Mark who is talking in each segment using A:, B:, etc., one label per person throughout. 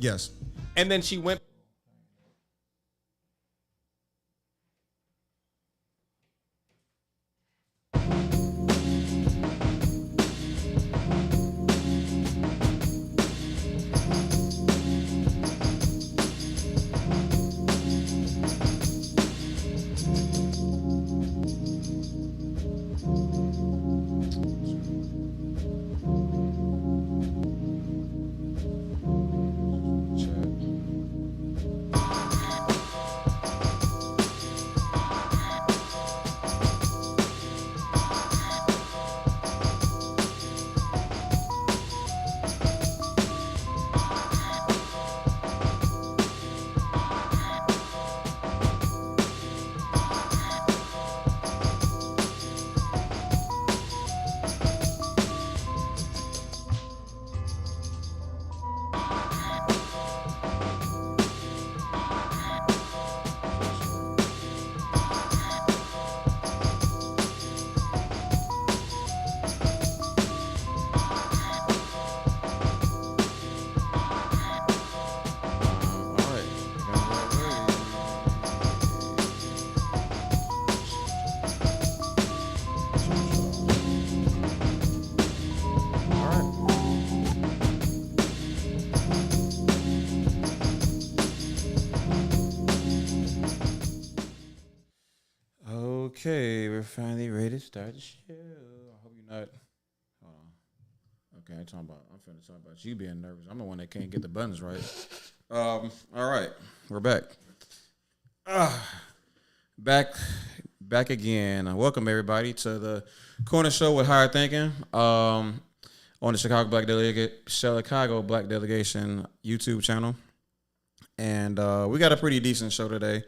A: Yes.
B: And then she went. Okay, we're finally ready to start the show. I hope you're not. Hold on. Okay, I'm finna talk about you being nervous. I'm the one that can't get the buttons right. All right, we're back. Back again. Welcome everybody to the Corner Show with Higher Thinking. On the Chicago Black Delegation YouTube channel, and we got a pretty decent show today.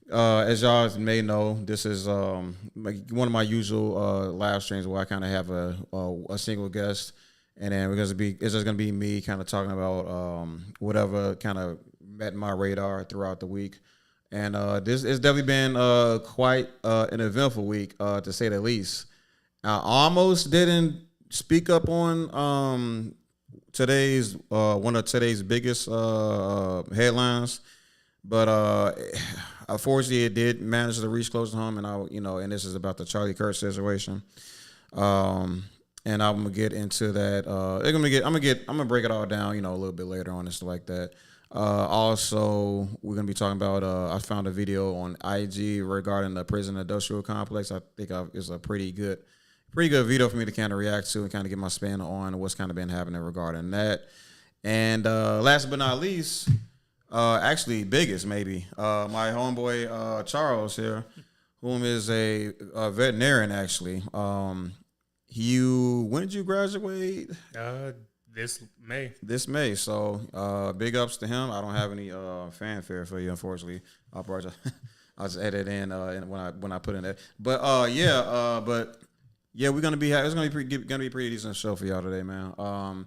B: As y'all may know, this is one of my usual live streams where I kind of have a single guest, and then it's just gonna be me kind of talking about whatever kind of met my radar throughout the week. And this has definitely been quite an eventful week, to say the least. I almost didn't speak up on today's one of today's biggest headlines, but unfortunately, it did manage to reach close to home, and this is about the Charlie Kirk situation. And I'm gonna get into that. I'm gonna break it all down, a little bit later on and stuff like that. Also, we're gonna be talking about. I found a video on IG regarding the prison industrial complex. I think it's a pretty good video for me to kind of react to and kind of get my spin on what's kind of been happening regarding that. And last but not least. Actually, biggest maybe. My homeboy Charles here, whom is a veterinarian. Actually, when did you graduate?
C: This May.
B: This May. So, big ups to him. I don't have any fanfare for you, unfortunately. I'll just edit in when I put in that. But we're gonna be. It's gonna be pretty decent show for y'all today, man.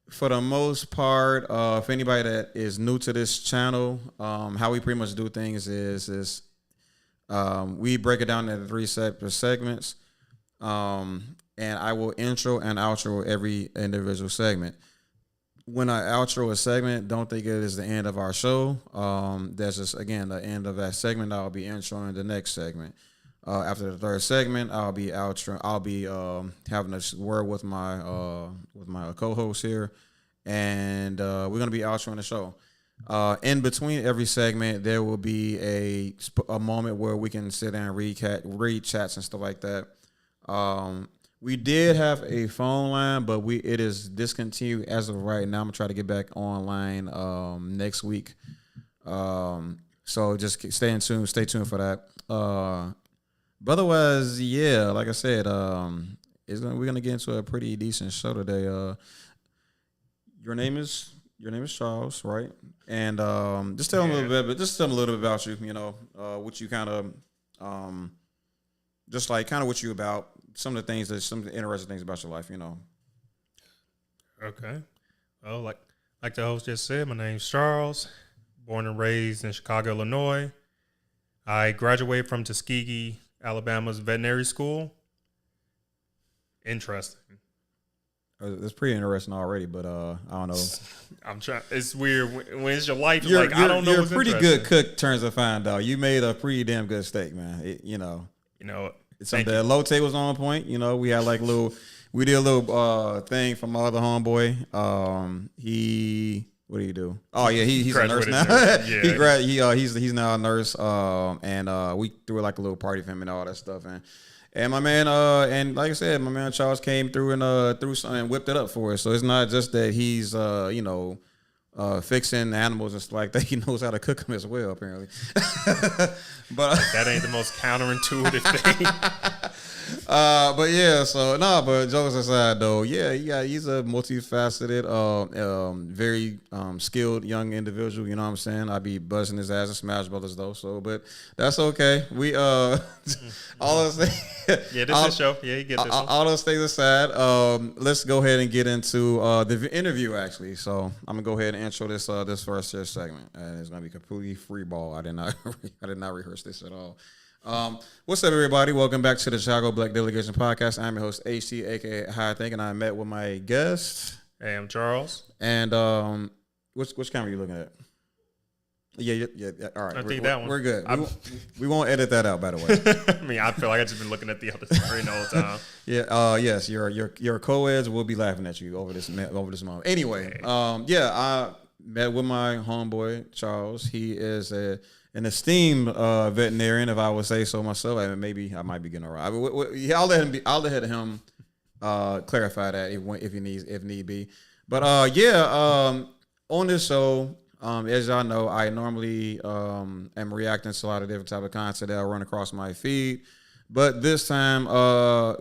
B: For the most part, if anybody that is new to this channel, how we pretty much do things is we break it down into 3 separate segments, and I will intro and outro every individual segment. When I outro a segment, don't think it is the end of our show. That's just, again, the end of that segment. I'll be introing the next segment. After the third segment, I'll be having a word with my co-host here, and we're gonna be outroing the show. In between every segment, there will be a moment where we can sit down and read chats and stuff like that. We did have a phone line, but it is discontinued as of right now. I'm gonna try to get back online next week. So just stay tuned for that. But otherwise, yeah, like I said, we're gonna get into a pretty decent show today. Your name is Charles, right? And just tell them a little bit about you. What you kind of just like kind of what you about. Some of the interesting things about your life.
C: Okay. Well, like the host just said, my name's Charles. Born and raised in Chicago, Illinois. I graduated from Tuskegee, Alabama's veterinary school. Interesting.
B: It's pretty interesting already, but I don't know.
C: I'm trying. It's weird when it's your life. I don't know.
B: You're a
C: what's
B: pretty good cook. Turns to find out, you made a pretty damn good steak, man. Something that Lotte was on point. We had like we did a little thing from my other homeboy. What do you do? Oh yeah, he's a nurse now. Yeah. He's now a nurse. And we threw like a little party for him and all that stuff. And my man, and like I said, my man Charles came through and threw something and whipped it up for us. So it's not just that he's fixing animals and stuff like that. He knows how to cook them as well, apparently. But
C: that ain't the most counterintuitive thing.
B: But yeah, but jokes aside though, he's a multifaceted, very skilled young individual. You know what I'm saying? I'd be buzzing his ass in Smash Brothers though. So, but that's okay. We all those things.
C: Yeah, this is show. Yeah, you get this.
B: All those things aside, let's go ahead and get into the interview actually. So I'm gonna go ahead and intro this first segment, and it's gonna be completely free ball. I did not rehearse this at all. What's up, everybody? Welcome back to the Chicago Black Delegation podcast. I'm your host, HT, aka High Think, and I met with my guest.
C: Hey, I'm Charles.
B: And which camera are you looking at? Yeah. All right,
C: I think that one.
B: We're good. We won't edit that out, by the way.
C: I mean, I feel like I've just been looking at the other screen all the time.
B: Yeah. Yes. Your co-eds will be laughing at you over this moment. Anyway. I met with my homeboy Charles. He is an esteemed veterinarian, if I would say so myself. And maybe I might be getting it right. I'll let him clarify that if need be. But on this show, as y'all know, I normally am reacting to a lot of different type of content that'll run across my feed. But this time, I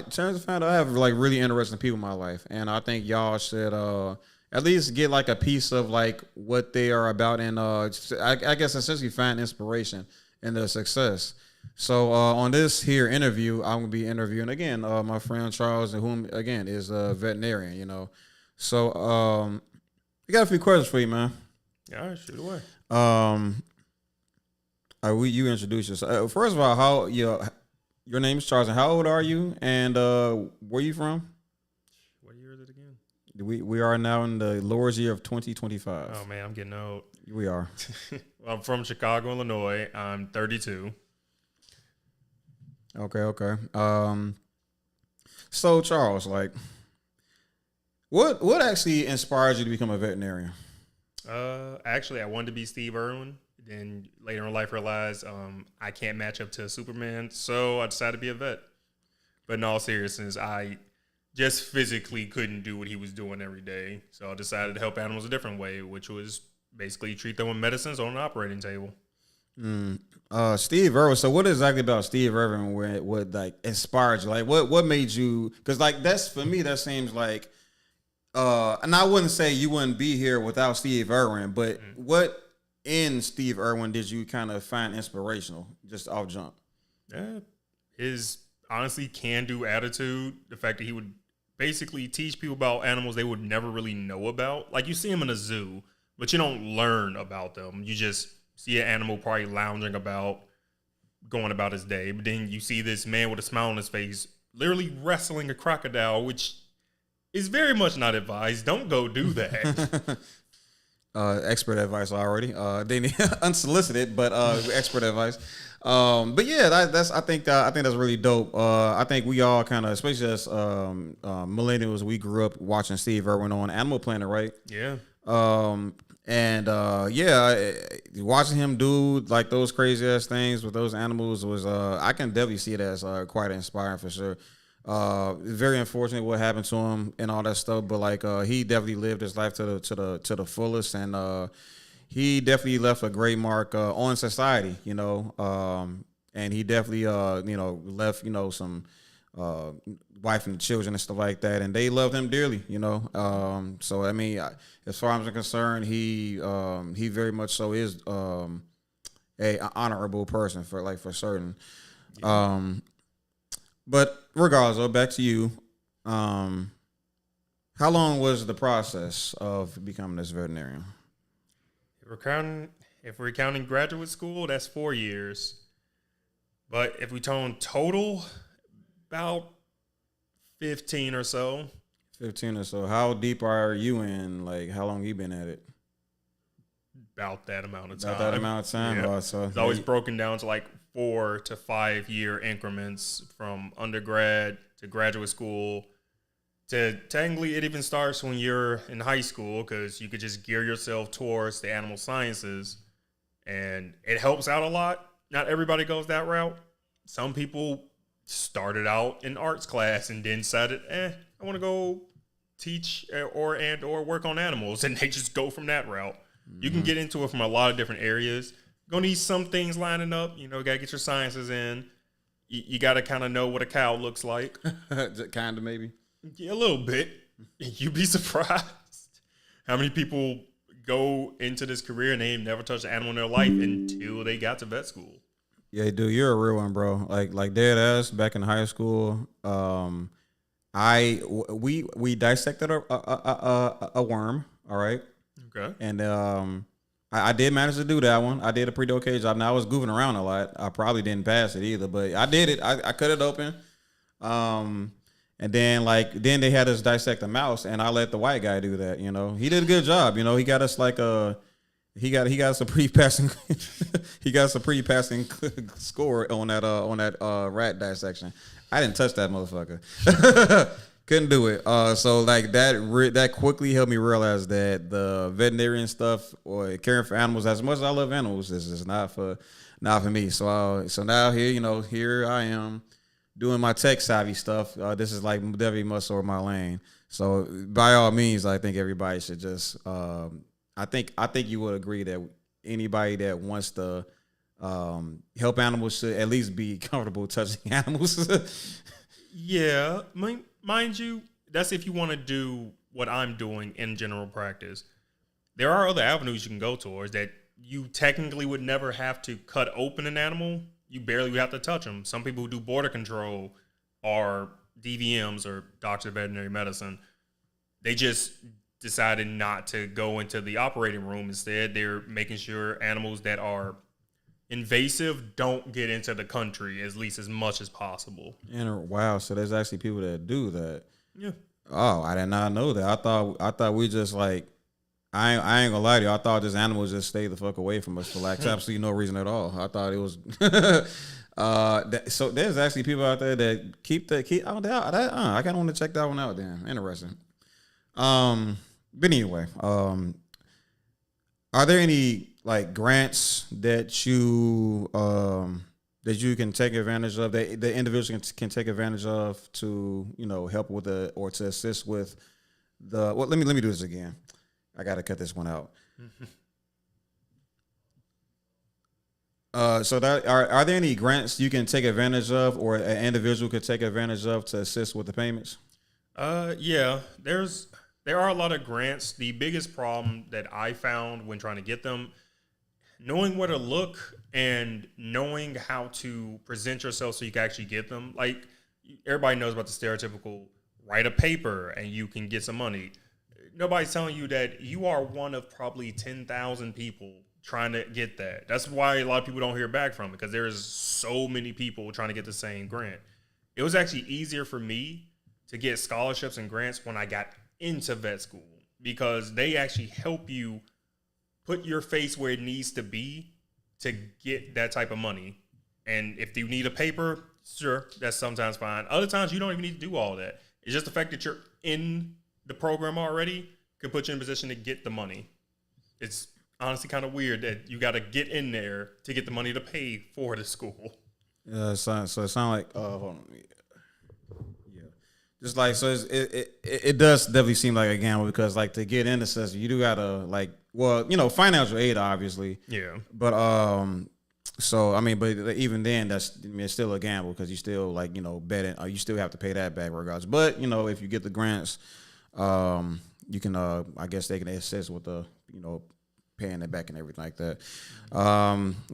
B: turns to find out I have like really interesting people in my life, and I think y'all should at least get like a piece of like what they are about, and I guess essentially find inspiration in their success. So on this here interview, I'm gonna be interviewing again my friend Charles, whom again is a veterinarian. So I got a few questions for you, man.
C: Yeah, shoot away.
B: You introduce yourself. First of all, how your name is Charles, and how old are you, and where you from?
C: What year is it again?
B: We are now in the Lord's year of 2025.
C: Oh man, I'm getting old.
B: We are.
C: Well, I'm from Chicago, Illinois. I'm 32.
B: Okay. So Charles, like, what actually inspired you to become a veterinarian?
C: Actually, I wanted to be Steve Irwin. Then later in life, realized I can't match up to Superman, so I decided to be a vet. But in all seriousness, I just physically couldn't do what he was doing every day, so I decided to help animals a different way, which was basically treat them with medicines on an operating table.
B: Steve Irwin. So, what exactly about Steve Irwin would like inspired you? Like, what made you? Because like that's for me, that seems like. And I wouldn't say you wouldn't be here without Steve Irwin, but what in Steve Irwin did you kind of find inspirational just off jump?
C: Yeah, his honestly can-do attitude, the fact that he would basically teach people about animals they would never really know about. Like you see him in a zoo, but you don't learn about them. You just see an animal probably lounging about, going about his day. But then you see this man with a smile on his face literally wrestling a crocodile, which is very much not advised. Don't go do that.
B: Expert advice already. They need unsolicited, but expert advice. But yeah, I think that's really dope. I think we all kind of, especially as millennials, we grew up watching Steve Irwin on Animal Planet, right?
C: Yeah.
B: Watching him do like those crazy ass things with those animals was I can definitely see it as quite inspiring for sure. Very unfortunate what happened to him and all that stuff, but like he definitely lived his life to the fullest, and he definitely left a great mark on society, and he definitely left some wife and children and stuff like that, and they loved him dearly, so I mean, as far as I'm concerned, he very much so is a honorable person for certain. Yeah. But regardless, back to you. How long was the process of becoming this veterinarian?
C: If we're counting graduate school, that's 4 years. But if we count total, about 15 or so.
B: 15 or so. How deep are you in? Like, how long you been at it?
C: About that amount of time.
B: About that amount of time.
C: Yeah.
B: Oh, so
C: It's always broken down to like 4 to 5 year increments from undergrad to graduate school. To technically, it even starts when you're in high school because you could just gear yourself towards the animal sciences, and it helps out a lot. Not everybody goes that route. Some people started out in arts class and then decided, I want to go teach or work on animals, and they just go from that route. You can get into it from a lot of different areas. Gonna need some things lining up. You know, gotta get your sciences in. You gotta kind of know what a cow looks like.
B: Kind of, maybe.
C: Yeah, a little bit. You'd be surprised how many people go into this career and they never touched an animal in their life until they got to vet school.
B: Yeah, dude, you're a real one, bro. Like dead ass back in high school. We dissected a worm. All right.
C: Okay.
B: And I did manage to do that one. I did a pretty okay job. Now I was goofing around a lot. I probably didn't pass it either, but I did it. I cut it open. And then they had us dissect a mouse, and I let the white guy do that. You know, he did a good job. You know, he got us like he got us a pretty passing score on that rat dissection. I didn't touch that motherfucker. Couldn't do it. So like that quickly helped me realize that the veterinarian stuff or caring for animals, as much as I love animals, this is not for me. So now here I am doing my tech savvy stuff. This is like definitely much over my lane. So by all means, I think everybody should just. I think you would agree that anybody that wants to help animals should at least be comfortable touching animals.
C: Yeah, mind you, that's if you want to do what I'm doing in general practice. There are other avenues you can go towards that you technically would never have to cut open an animal. You barely would have to touch them. Some people who do border control are DVMs or doctors of veterinary medicine. They just decided not to go into the operating room. Instead, they're making sure animals that are invasive don't get into the country at least as much as possible.
B: And wow, so there's actually people that do that.
C: Yeah.
B: Oh, I did not know that. I thought we just like I ain't gonna lie to you. I thought this animal just stay the fuck away from us for like absolutely no reason at all. I thought it was so there's actually people out there that keep I kind of want to check that one out. Then interesting. But anyway, are there any like grants that you can take advantage of, that the individual can take advantage of to help with or to assist with the? Well, let me do this again. I got to cut this one out. So that are there any grants you can take advantage of, or an individual could take advantage of to assist with the payments?
C: Yeah, there are a lot of grants. The biggest problem that I found when trying to get them, knowing where to look and knowing how to present yourself so you can actually get them. Like, everybody knows about the stereotypical write a paper and you can get some money. Nobody's telling you that you are one of probably 10,000 people trying to get that. That's why a lot of people don't hear back from it, because there's so many people trying to get the same grant. It was actually easier for me to get scholarships and grants when I got into vet school, because they actually help you put your face where it needs to be to get that type of money. And if you need a paper, sure, that's sometimes fine. Other times you don't even need to do all that. It's just the fact that you're in the program already can put you in a position to get the money. It's honestly kind of weird that you got to get in there to get the money to pay for the school.
B: So it sounds like hold on. Just like, so it does definitely seem like a gamble, because like to get into system, you do gotta like, well, financial aid obviously.
C: Yeah.
B: But so I mean, but even then, it's still a gamble, because you still like betting, you still have to pay that back regardless. But if you get the grants, you can I guess they can assist with the paying it back and everything like that.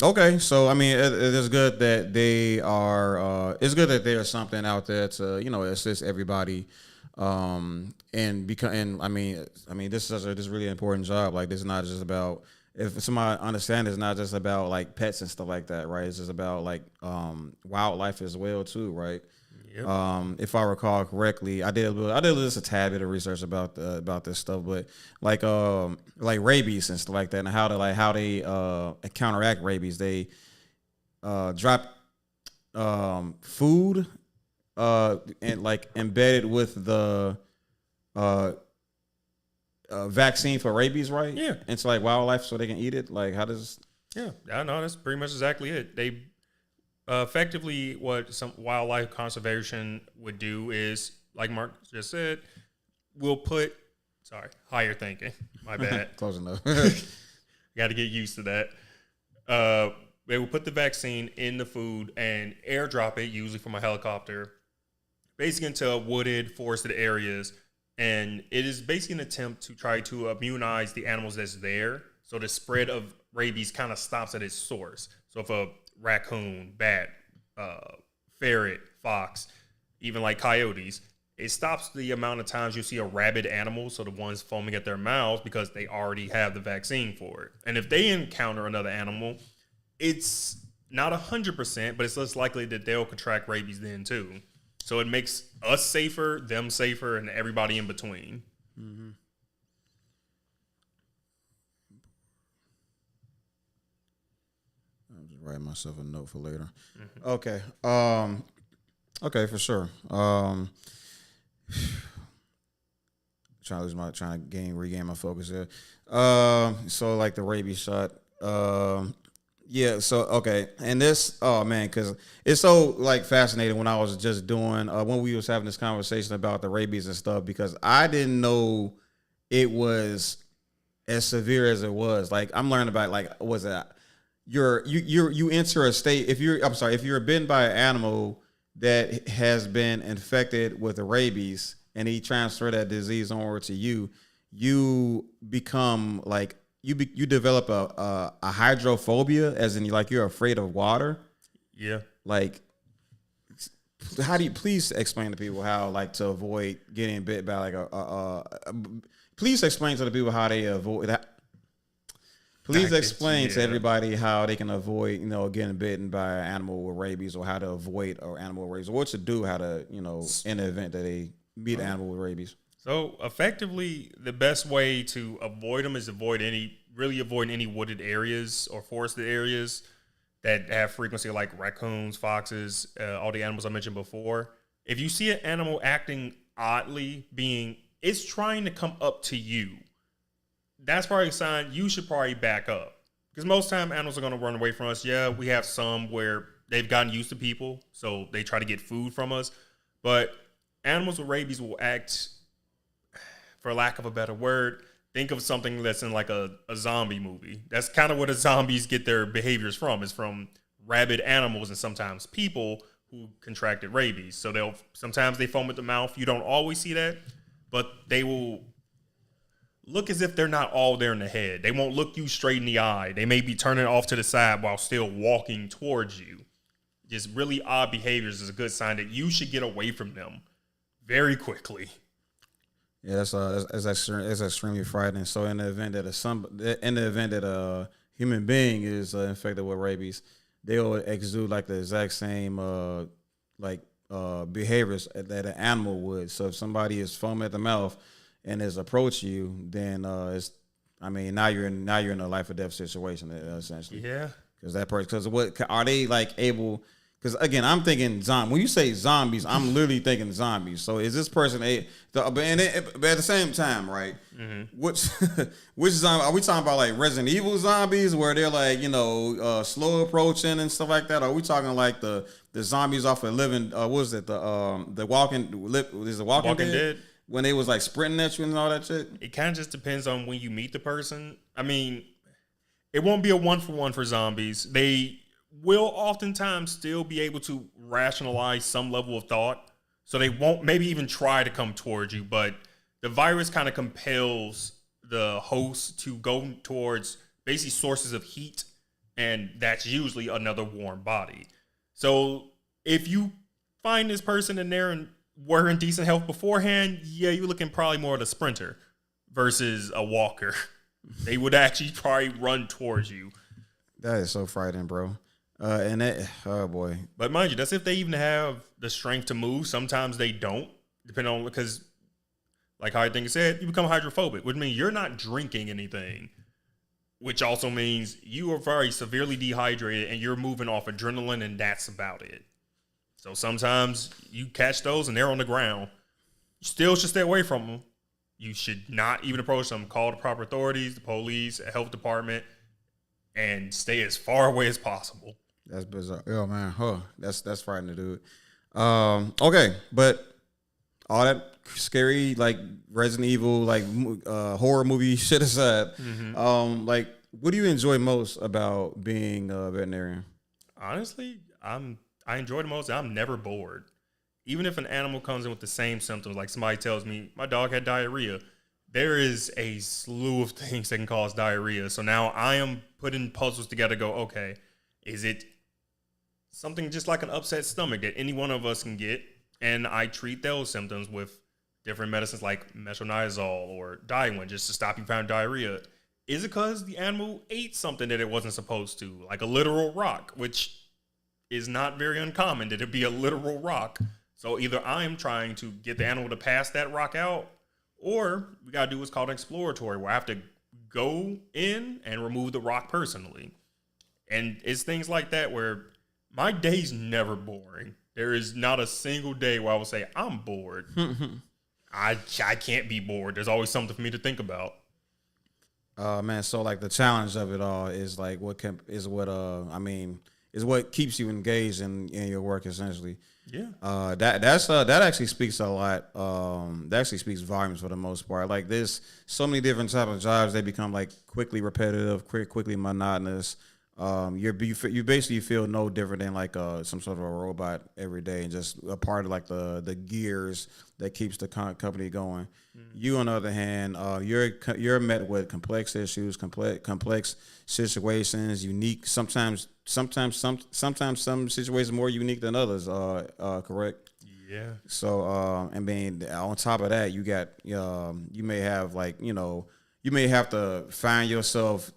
B: Okay, so I mean, it is good that they are. It's good that there's something out there to assist everybody. And I mean, this is this really important job. Like, this is not just about, if somebody understand, it's not just about like pets and stuff like that, right? It's just about like wildlife as well too, right?
C: Yep.
B: If I recall correctly, I did just a tad bit of research about this stuff, but like rabies and stuff like that, and how they counteract rabies. They drop food and like embedded with the vaccine for rabies, right?
C: Yeah.
B: Into like wildlife so they can eat it. Like how does?
C: Yeah, I know that's pretty much exactly it. They effectively what some wildlife conservation would do is, like Mark just said, we'll put. Sorry, higher thinking. My bad.
B: Close enough.
C: Got to get used to that. They will put the vaccine in the food and airdrop it, usually from a helicopter, basically into wooded, forested areas. And it is basically an attempt to try to immunize the animals that's there. So the spread of rabies kind of stops at its source. So if a raccoon, bat, ferret, fox, even like coyotes, it stops the amount of times you see a rabid animal, so the ones foaming at their mouths, because they already have the vaccine for it. And if they encounter another animal, it's not 100%, but it's less likely that they'll contract rabies then too. So it makes us safer, them safer, and everybody in between.
B: Mm-hmm. I'm just writing myself a note for later. Mm-hmm. Okay. Okay, for sure. Trying to regain my focus here. So like the rabies shot. Yeah, so okay, and this, oh man, because it's so like fascinating when I was just doing when we was having this conversation about the rabies and stuff, because I didn't know it was as severe as it was. Like I'm learning about like was that you enter a state if you're bitten by an animal that has been infected with the rabies and he transfer that disease over to you, you become like. You develop a hydrophobia, as in like you're afraid of water.
C: Yeah.
B: Like, how do you please explain to people how like to avoid getting bit by like please explain to the people how they avoid that. Please explain to everybody how they can avoid getting bitten by an animal with rabies, or how to avoid an animal with rabies, or what to do, how to in the event that they meet an animal with rabies.
C: So effectively, the best way to avoid them is avoid any wooded areas or forested areas that have frequency, like raccoons, foxes, all the animals I mentioned before. If you see an animal acting oddly, it's trying to come up to you, that's probably a sign you should probably back up. Because most time animals are going to run away from us. Yeah, we have some where they've gotten used to people, so they try to get food from us. But animals with rabies will act, for lack of a better word, think of something that's in like a zombie movie. That's kind of where the zombies get their behaviors from, is from rabid animals and sometimes people who contracted rabies. So sometimes they foam at the mouth. You don't always see that, but they will look as if they're not all there in the head. They won't look you straight in the eye. They may be turning off to the side while still walking towards you. Just really odd behaviors is a good sign that you should get away from them very quickly.
B: Yeah, that's extremely frightening. So in the event that a human being is infected with rabies, they'll exude like the exact same behaviors that an animal would. So if somebody is foaming at the mouth and is approach you, then now you're in a life or death situation essentially.
C: Yeah,
B: because what are they like able? Because again, I'm thinking zombie. When you say zombies, I'm literally thinking zombies. So is this person but at the same time, right? Mm-hmm. Which zombie are we talking about? Like Resident Evil zombies, where they're like slow approaching and stuff like that? Or are we talking like the zombies off of Living? What was it? The Walking Dead? When they was like sprinting at you and all that shit.
C: It kind of just depends on when you meet the person. I mean, it won't be a 1-for-1 for zombies. They will oftentimes still be able to rationalize some level of thought. So they won't maybe even try to come towards you, but the virus kind of compels the host to go towards basically sources of heat, and that's usually another warm body. So if you find this person and were in decent health beforehand, yeah, you're looking probably more at a sprinter versus a walker. They would actually probably run towards you.
B: That is so frightening, bro. And that, oh boy.
C: But mind you, that's if they even have the strength to move. Sometimes they don't, depending on, because like how I think it said, you become hydrophobic, which means you're not drinking anything, which also means you are very severely dehydrated and you're moving off adrenaline, and that's about it. So sometimes you catch those and they're on the ground. You still should stay away from them. You should not even approach them. Call the proper authorities, the police, a health department, and stay as far away as possible.
B: That's bizarre. Oh man, that's frightening, dude. Okay, but all that scary like Resident Evil, like horror movie shit aside, like what do you enjoy most about being a veterinarian?
C: Honestly, I enjoy the most. I'm never bored. Even if an animal comes in with the same symptoms, like somebody tells me my dog had diarrhea, there is a slew of things that can cause diarrhea. So now I am putting puzzles together. Go, okay, is it something just like an upset stomach that any one of us can get? And I treat those symptoms with different medicines like metronidazole or Diawin just to stop you from diarrhea. Is it because the animal ate something that it wasn't supposed to, like a literal rock, which is not very uncommon that it be a literal rock? So either I'm trying to get the animal to pass that rock out, or we got to do what's called exploratory, where I have to go in and remove the rock personally. And it's things like that where my day's never boring. There is not a single day where I will say, I'm bored. I can't be bored. There's always something for me to think about.
B: Man, so like the challenge of it all is like what keeps you engaged in your work essentially.
C: Yeah.
B: That actually speaks a lot. That actually speaks volumes for the most part. Like there's so many different type of jobs, they become like quickly repetitive, quickly monotonous. You basically feel no different than like some sort of a robot every day, and just a part of like the gears that keeps the company going. You, on the other hand, you're met with complex issues, complex situations, unique. Sometimes some situations more unique than others. Correct.
C: Yeah.
B: So, I mean, on top of that, you got you may have you may have to find yourself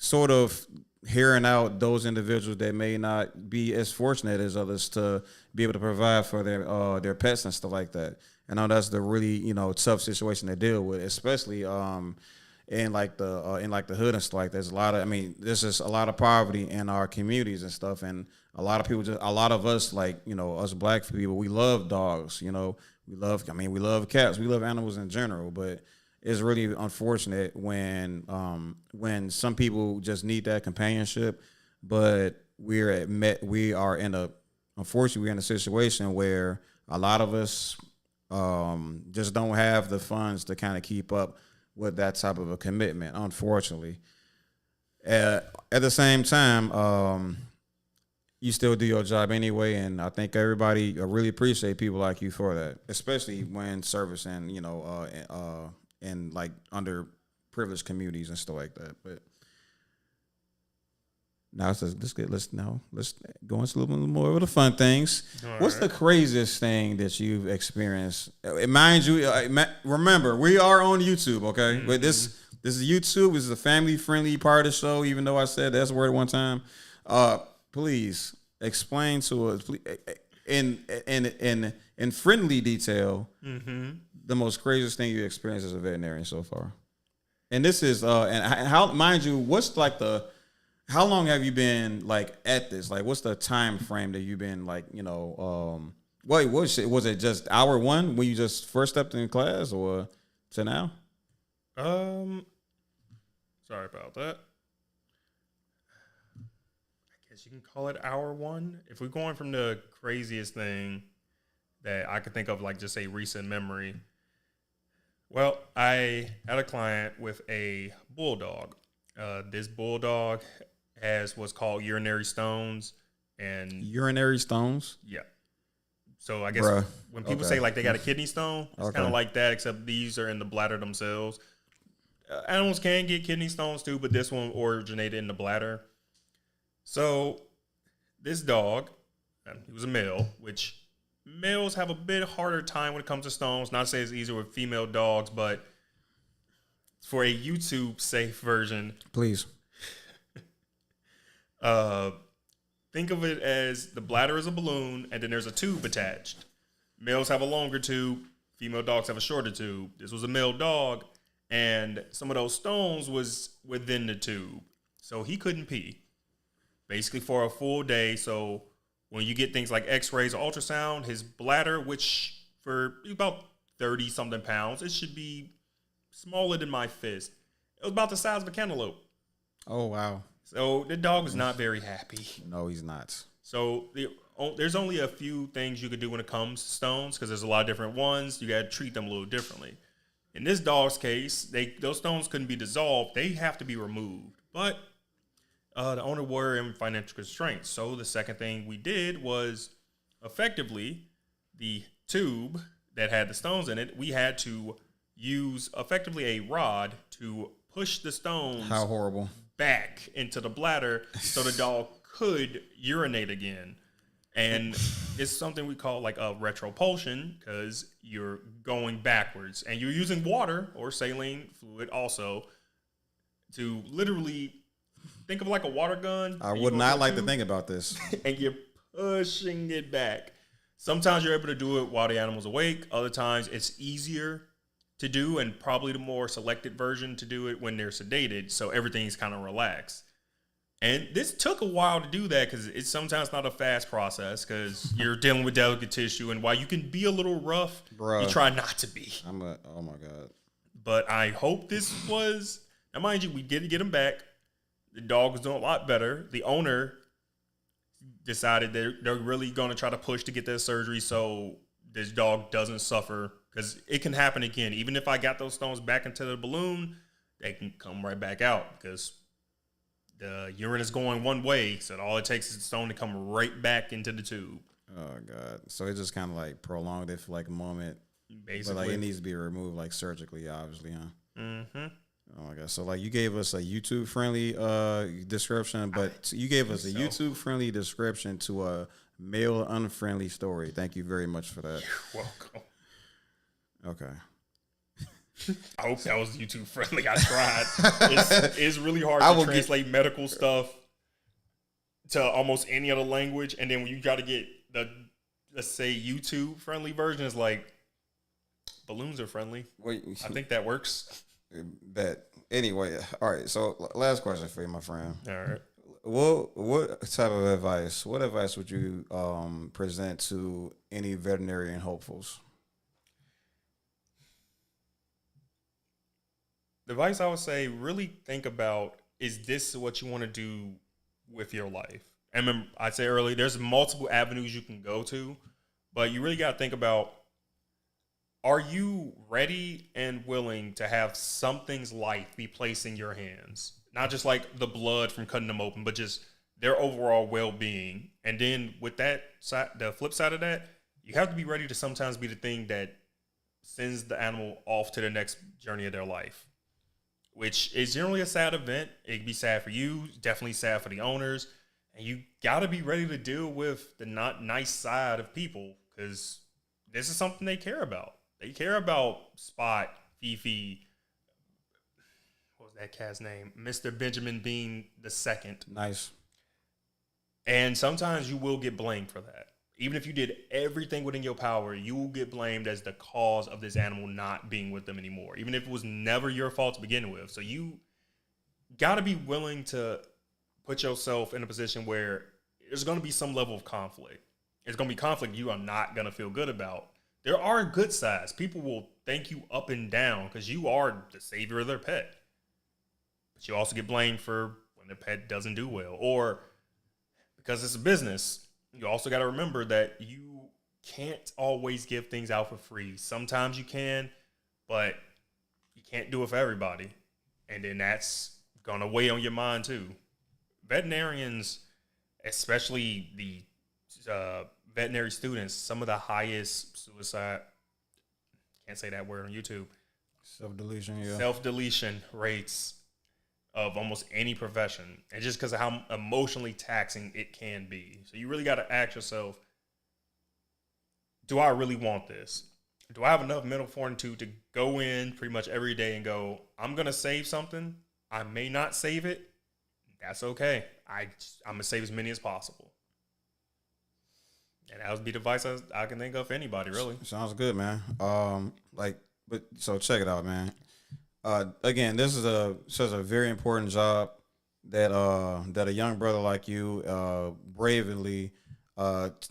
B: sort of hearing out those individuals that may not be as fortunate as others to be able to provide for their pets and stuff like that. And I know that's the really tough situation to deal with, especially in like the hood and stuff like that. There's there's just a lot of poverty in our communities and stuff, and a lot of us us black people, we love dogs. We love cats, we love animals in general, but it's really unfortunate when some people just need that companionship, but unfortunately we're in a situation where a lot of us just don't have the funds to kind of keep up with that type of a commitment, unfortunately. At the same time, you still do your job anyway, and I think everybody really appreciate people like you for that, especially when servicing, in like underprivileged communities and stuff like that. But now let's go into a little bit more of the fun things. What's the craziest thing that you've experienced? Mind you, remember we are on YouTube, okay? But this is YouTube. This is a family friendly part of the show. Even though I said that's word one time, please explain to us in friendly detail the most craziest thing you experienced as a veterinarian so far. And this is and how, mind you, what's like how long have you been like at this? Like, what's the time frame that you've been like, was it just hour one when you just first stepped in class, or to now?
C: Sorry about that. I guess you can call it hour one. If we're going from the craziest thing that I could think of, like just a recent memory. Well, I had a client with a bulldog. This bulldog has what's called urinary stones. And
B: urinary stones?
C: Yeah. So I guess when people say like they got a kidney stone, it's kind of like that, except these are in the bladder themselves. Animals can get kidney stones too, but this one originated in the bladder. So this dog, he was a male, which males have a bit harder time when it comes to stones. Not to say it's easier with female dogs, but for a YouTube safe version,
B: please.
C: Uh, think of it as the bladder is a balloon, and then there's a tube attached. Males have a longer tube. Female dogs have a shorter tube. This was a male dog, and some of those stones was within the tube, so he couldn't pee basically for a full day. So when you get things like X-rays or ultrasound, his bladder, which for about 30 something pounds, it should be smaller than my fist. It was about the size of a cantaloupe.
B: Oh, wow.
C: So the dog was not very happy.
B: No, he's not.
C: So there's only a few things you could do when it comes to stones, because there's a lot of different ones. You got to treat them a little differently. In this dog's case, those stones couldn't be dissolved. They have to be removed. But the owner were in financial constraints. So the second thing we did was effectively the tube that had the stones in it, we had to use effectively a rod to push the stones
B: How horrible.
C: back into the bladder so the dog could urinate again. And it's something we call like a retropulsion, because you're going backwards and you're using water or saline fluid also to literally think of like a water gun.
B: I would not like to think about this.
C: And you're pushing it back. Sometimes you're able to do it while the animal's awake. Other times it's easier to do, and probably the more selected version to do it when they're sedated, so everything's kind of relaxed. And this took a while to do that, because it's sometimes not a fast process, because you're dealing with delicate tissue, and while you can be a little rough,
B: Bruh.
C: you try not to be.
B: Oh my God.
C: But I hope this was, now mind you, we did get him back. The dog was doing a lot better. The owner decided they're really going to try to push to get that surgery so this dog doesn't suffer, because it can happen again. Even if I got those stones back into the balloon, they can come right back out, because the urine is going one way, so all it takes is the stone to come right back into the tube.
B: Oh God. So it just kind of like prolonged it for like a moment.
C: Basically.
B: But like it needs to be removed like surgically, obviously, huh?
C: Mm-hmm.
B: Oh my God. So like you gave us a YouTube friendly description, but you gave us a YouTube friendly description to a male unfriendly story. Thank you very much for that.
C: You're welcome.
B: Okay.
C: I hope that was YouTube friendly. I tried. It's really hard to translate medical stuff to almost any other language, and then when you got to get the, let's say, YouTube friendly version, it's like balloons are friendly.
B: Wait,
C: I think that works.
B: Bet. Anyway, all right. So last question for you, my friend.
C: All right.
B: What type of advice? What advice would you present to any veterinarian hopefuls?
C: The advice I would say, really think about, is this what you want to do with your life? And remember, I said earlier, there's multiple avenues you can go to, but you really got to think about, are you ready and willing to have something's life be placed in your hands? Not just like the blood from cutting them open, but just their overall well-being. And then with that side, the flip side of that, you have to be ready to sometimes be the thing that sends the animal off to the next journey of their life, which is generally a sad event. It can be sad for you, definitely sad for the owners. And you got to be ready to deal with the not nice side of people, because this is something they care about. They care about Spot, Fifi, what was that cat's name? Mr. Benjamin Bean the second.
B: Nice.
C: And sometimes you will get blamed for that. Even if you did everything within your power, you will get blamed as the cause of this animal not being with them anymore, even if it was never your fault to begin with. So you got to be willing to put yourself in a position where there's going to be some level of conflict. There's going to be conflict you are not going to feel good about. There are good sides. People will thank you up and down because you are the savior of their pet. But you also get blamed for when their pet doesn't do well, or because it's a business. You also got to remember that you can't always give things out for free. Sometimes you can, but you can't do it for everybody. And then that's going to weigh on your mind too. Veterinarians, especially the veterinary students, some of the highest suicide, can't say that word on YouTube, self-deletion rates of almost any profession, and just because of how emotionally taxing it can be. So you really got to ask yourself, do I really want this? Do I have enough mental fortitude to go in pretty much every day and go, I'm going to save something. I may not save it. that's okay. I'm gonna save as many as possible, and that would be the advice I can think of for anybody really.
B: Sounds good, man. But so check it out, man. Again, this is a very important job that a young brother like you bravely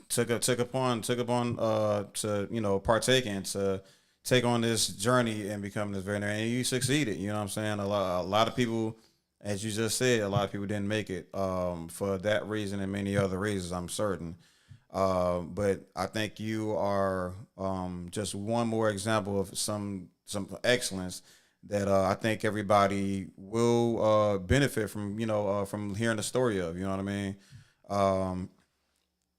B: took upon to partake in, to take on this journey and become this veterinarian. And you succeeded. You know what I'm saying? A lot of people, as you just said, a lot of people didn't make it for that reason and many other reasons. I'm certain. But I think you are just one more example of some excellence that I think everybody will benefit from. From hearing the story of. You know what I mean? Um,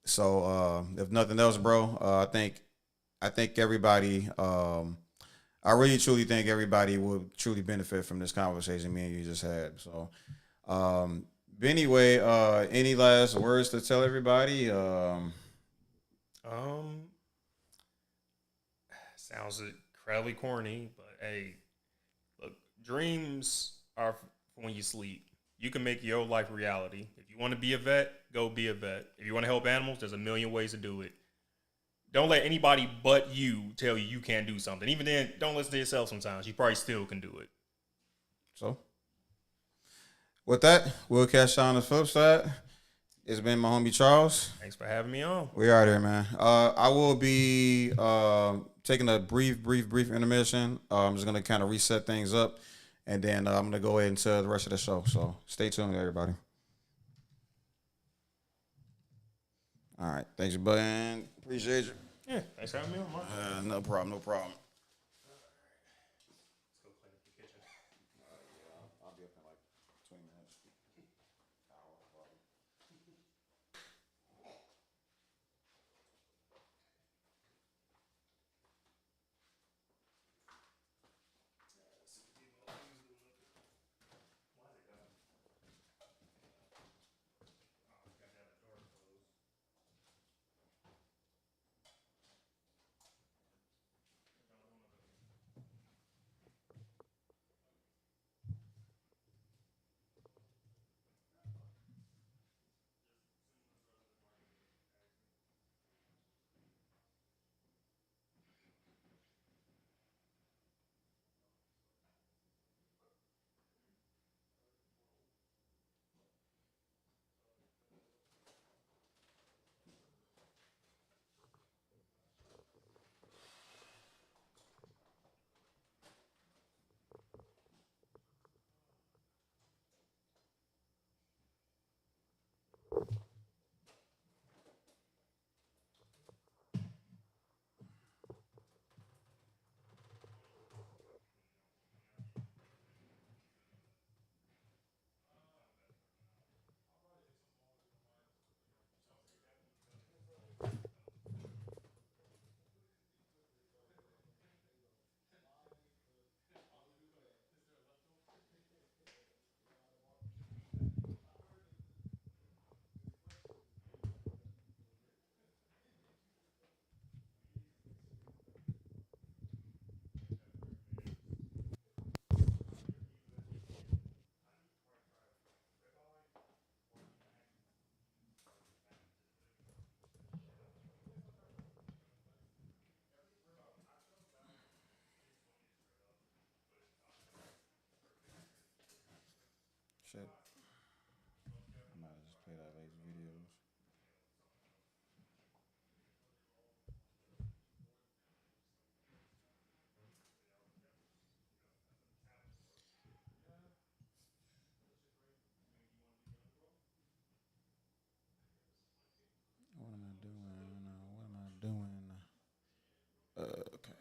B: so if nothing else, bro, I think everybody. I really truly think everybody will truly benefit from this conversation me and you just had. So, um, but anyway, any last words to tell everybody?
C: Um, Sounds incredibly corny, but hey, look, dreams are for when you sleep. You can make your life reality. If you want to be a vet, go be a vet. If you want to help animals, there's a million ways to do it. Don't let anybody but you tell you you can't do something. Even then, don't listen to yourself sometimes. You probably still can do it.
B: So, with that, we'll catch you on the flip side. It's been my homie Charles.
C: Thanks for having me on.
B: We are there, man. I will be taking a brief intermission. I'm just gonna kind of reset things up, and then I'm gonna go ahead into the rest of the show. So stay tuned, everybody. All right, thanks, bud. Appreciate you.
C: Yeah, thanks for having me on, Mark.
B: No problem, no problem.
C: Let's go clean up the kitchen.
B: I'll be up in like 20 minutes. Shit. I might just play that later videos. What am I doing? What am I doing? Okay.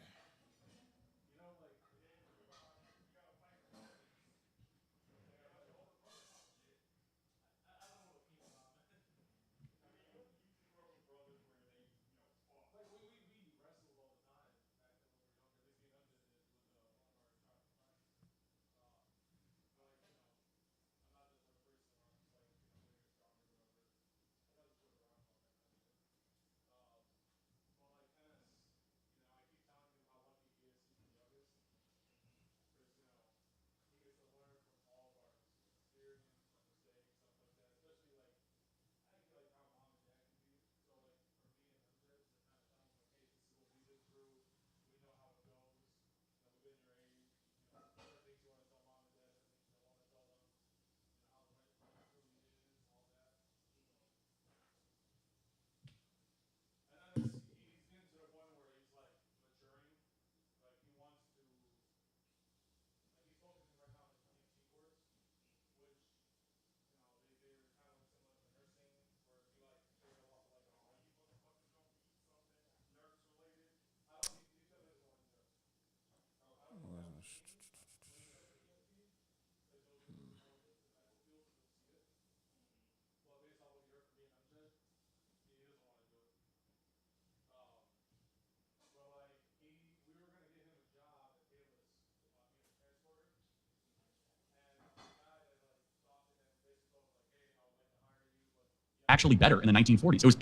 A: actually better in the 1940s. It was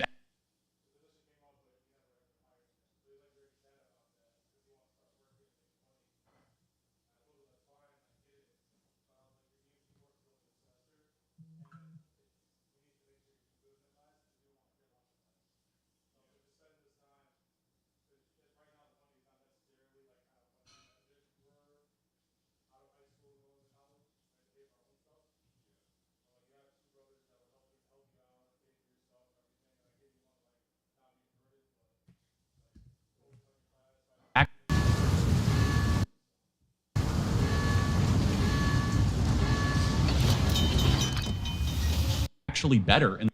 A: actually better in